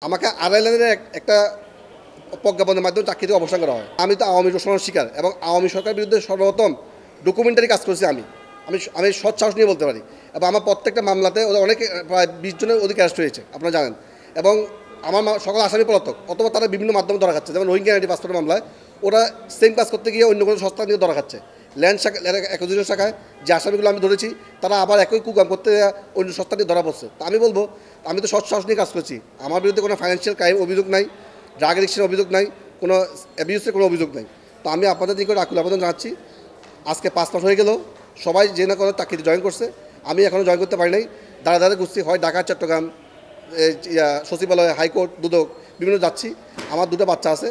আমাকে আড়াইলানের একটা প্রজ্ঞাপনের মাধ্যমে চাকরি থেকে অবসান করা হয়। আমি তো আওয়ামী শোষণের শিকার এবং আওয়ামী সরকারের বিরুদ্ধে সর্বপ্রথম ডকুমেন্টারি কাজ করেছি আমি আমি আমি সৎ সাহস নিয়ে বলতে পারি। এবং আমার প্রত্যেকটা মামলাতে ওদের অনেক প্রায় 20 জনের অধিক অ্যারেস্ট হয়েছে আপনারা জানেন। এবং আমার সকল আসামি পলাতক, অথবা তারা বিভিন্ন মাধ্যমে ধরা খাচ্ছে। যেমন রোহিঙ্গা আইডি পাসপোর্টের মামলায় ওরা সেম কাজ করতে গিয়ে অন্য কোনো সংস্থা নিয়ে ধরা খাচ্ছে। ল্যান্ড শাখা একজনের শাখায় যে আসামিগুলো আমি ধরেছি তারা আবার একই কুকাম করতে অন্য সংস্থা নিয়ে ধরা পড়ছে। তা আমি বলবো আমি তো সৎ সাহস নিয়ে কাজ করছি, আমার বিরুদ্ধে কোনো ফাইন্যান্সিয়াল ক্রাইম অভিযোগ নাই, ড্রাগ এডিকশনের অভিযোগ নাই, কোনো অ্যাবিউসের কোনো অভিযোগ নাই। তো আমি আপনাদের দিকে আকুল আবেদন জানাচ্ছি। আজকে 5 মাস হয়ে গেল, সবাই যে না কোনো চাকরিতে জয়েন করছে, আমি এখনও জয়েন করতে পারি নাই। দাঁড়া দাঁড়া ঘুরছি, হয় ঢাকা, চট্টগ্রাম, সচিবালয়, হাইকোর্ট, দুদক বিভিন্ন যাচ্ছি। আমার 2টা বাচ্চা আছে,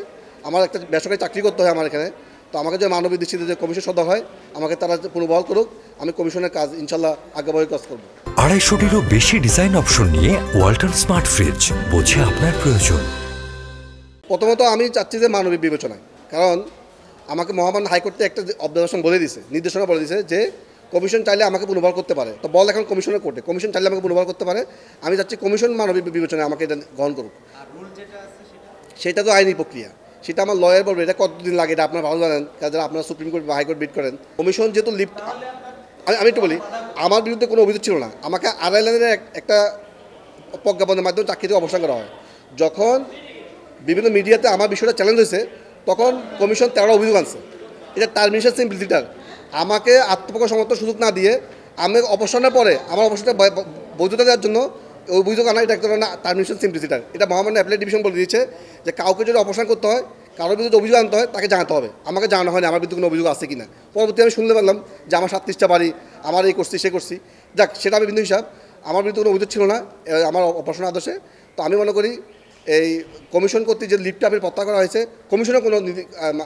আমার একটা বেসরকারি চাকরি করতে হয় আমার এখানে। তো আমাকে যে মানবিক দৃষ্টিতে যে কমিশন সদস্য হয় আমাকে তারা পুনর্বহাল করুক, আমি কমিশনের কাজ ইনশাল্লাহ আগ্রহে কাজ করব। 250-টিরও বেশি ডিজাইন অপশন নিয়ে ওয়ালটন স্মার্ট ফ্রিজ, বোঝে আপনার প্রয়োজন। প্রথমত আমি চাচ্ছি যে মানবিক বিবেচনায়, কারণ আমাকে মহামান্য হাইকোর্টে একটা অবজারভেশন বলে দিছে, নির্দেশনা বলে দিছে যে কমিশন চাইলে আমাকে পুনর্বহাল করতে পারে। তো বল এখন কমিশনের কোর্টে, কমিশন চাইলে আমাকে পুনর্বহাল করতে পারে। আমি চাচ্ছি কমিশন মানবিক বিবেচনায় আমাকে এটা গ্রহণ করুক। সেটা তো আইনি প্রক্রিয়া, সেটা আমার লয়ার বলবে এটা কতদিন লাগে, এটা আপনারা ভালো জানেন, যারা আপনারা সুপ্রিম কোর্ট বা হাইকোর্ট বিট করেন। কমিশন যেহেতু লিফট, আমি একটু বলি, আমার বিরুদ্ধে কোনো অভিযোগ ছিল না। আমাকে আড়াইলানের একটা প্রজ্ঞাপনের মাধ্যমে চাকরি থেকে অবসান করা হয়। যখন বিভিন্ন মিডিয়াতে আমার বিষয়টা চ্যালেঞ্জ হয়েছে তখন কমিশন 13টা অভিযোগ আনছে। এটা টার্মিনেশন সিম্পলিসিটার, আমাকে আত্মপ্রকাশ সমর্থন সুযোগ না দিয়ে আমি অবসরের পরে আমার অবসরটা বৈধতা দেওয়ার জন্য ওই অভিযোগ আনা, এটা একটা না টার্মিনেশন সিম্পলিসিটার। এটা মহামান্য অ্যাপেলেট ডিভিশন বলে দিয়েছে যে কাউকে যদি অবসান করতে হয়, কারোর বিরুদ্ধে অভিযোগ আনতে হয়, তাকে জানাতে হবে। আমাকে জানানো হয়নি আমার বিরুদ্ধে কোনো অভিযোগ আছে কিনা। পরবর্তী আমি শুনতে পারলাম যে আমার 37টা বাড়ি, আমার এই করছি সে করছি। যাক, সেটা আমি বিন্দু হিসাব, আমার বিরুদ্ধে কোনো অভিযোগ ছিল না আমার অপারেশনের আদর্শে। তো আমি মনে করি এই কমিশন কর্তৃক যে লিফট আপেল প্রত্যাহার করা হয়েছে, কমিশনের কোনো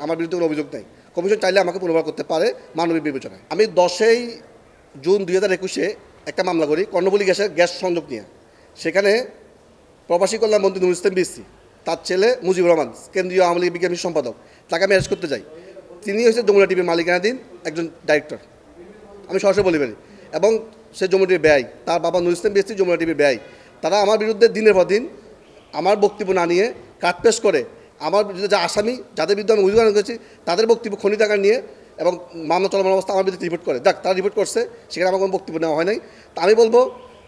আমার বিরুদ্ধে কোনো অভিযোগ নেই। কমিশন চাইলে আমাকে পুনর্বহাল করতে পারে মানবিক বিবেচনায়। আমি 10ই জুন 2021-এ একটা মামলা করি কর্ণফুলী গ্যাস সংযোগ নিয়ে। সেখানে প্রবাসী কল্যাণ মন্ত্রী নুরুল ইসলাম বিসি, তার ছেলে মুজিবুর রহমান, কেন্দ্রীয় আওয়ামী লীগ বিজ্ঞান সম্পাদক, তাকে আমি অ্যারেস্ট করতে যাই। তিনি হচ্ছে যমুনা টিভির মালিকানাধীন একজন ডাইরেক্টর, আমি সরাসরি বলি পারি। এবং সে যমুনা টিভির ব্যয়, তার বাবা নুরুল ইসলাম বিসি যমুনা টিভির ব্যয়। তারা আমার বিরুদ্ধে দিনের পর দিন আমার বক্তব্য না নিয়ে কাট পেশ করে আমার বিরুদ্ধে যে আসামি, যাদের বিরুদ্ধে আমি অভিযোগ করেছি, তাদের বক্তব্য খনিত আকার নিয়ে এবং মামলা চলমান অবস্থা আমার বিরুদ্ধে রিপোর্ট করে। যাক, তারা রিপোর্ট করছে, সেখানে আমার কোনো বক্তব্য নেওয়া হয় নাই। তা আমি বলবো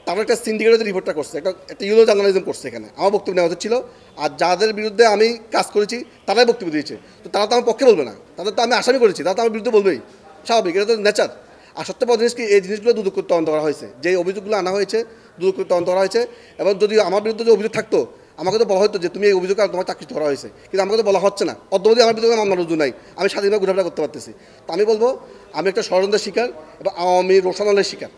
তারা একটা সিন্ডিকেটের রিপোর্টটা করছে, একটা ইউলো জার্নালিজম করছে, এখানে আমার বক্তব্য নেওয়া উচিত ছিল। আর যাদের বিরুদ্ধে আমি কাজ করেছি তারাই বক্তব্য দিয়েছে, তো তারা তো আমার পক্ষে বলবে না, তাদের তো আমি আসামি করেছি, তারা তো আমার বিরুদ্ধে বলবেই, স্বাভাবিক, এটা তো নেচার। আর সত্যি বড় জিনিস কি, এই জিনিসগুলো দুদক করতে তদন্ত করা হয়েছে, যে অভিযোগগুলো আনা হয়েছে দুদক করতে তদন্ত করা হয়েছে। এবং যদি আমার বিরুদ্ধে যে অভিযোগ থাকতো আমাকে তো বলা হতো যে তুমি এই অভিযোগ আর তোমার চাকরি করা হয়েছে, কিন্তু আমাকে তো বলা হচ্ছে না। অদ্যবধি আমার বিরুদ্ধে মামলা রুজু নাই, আমি স্বাধীনভাবে ঘোরাফেরা করতে পারতেছি। তো আমি বলবো আমি একটা ষড়যন্ত্রের শিকার এবং আওয়ামী রোশনালের শিকার।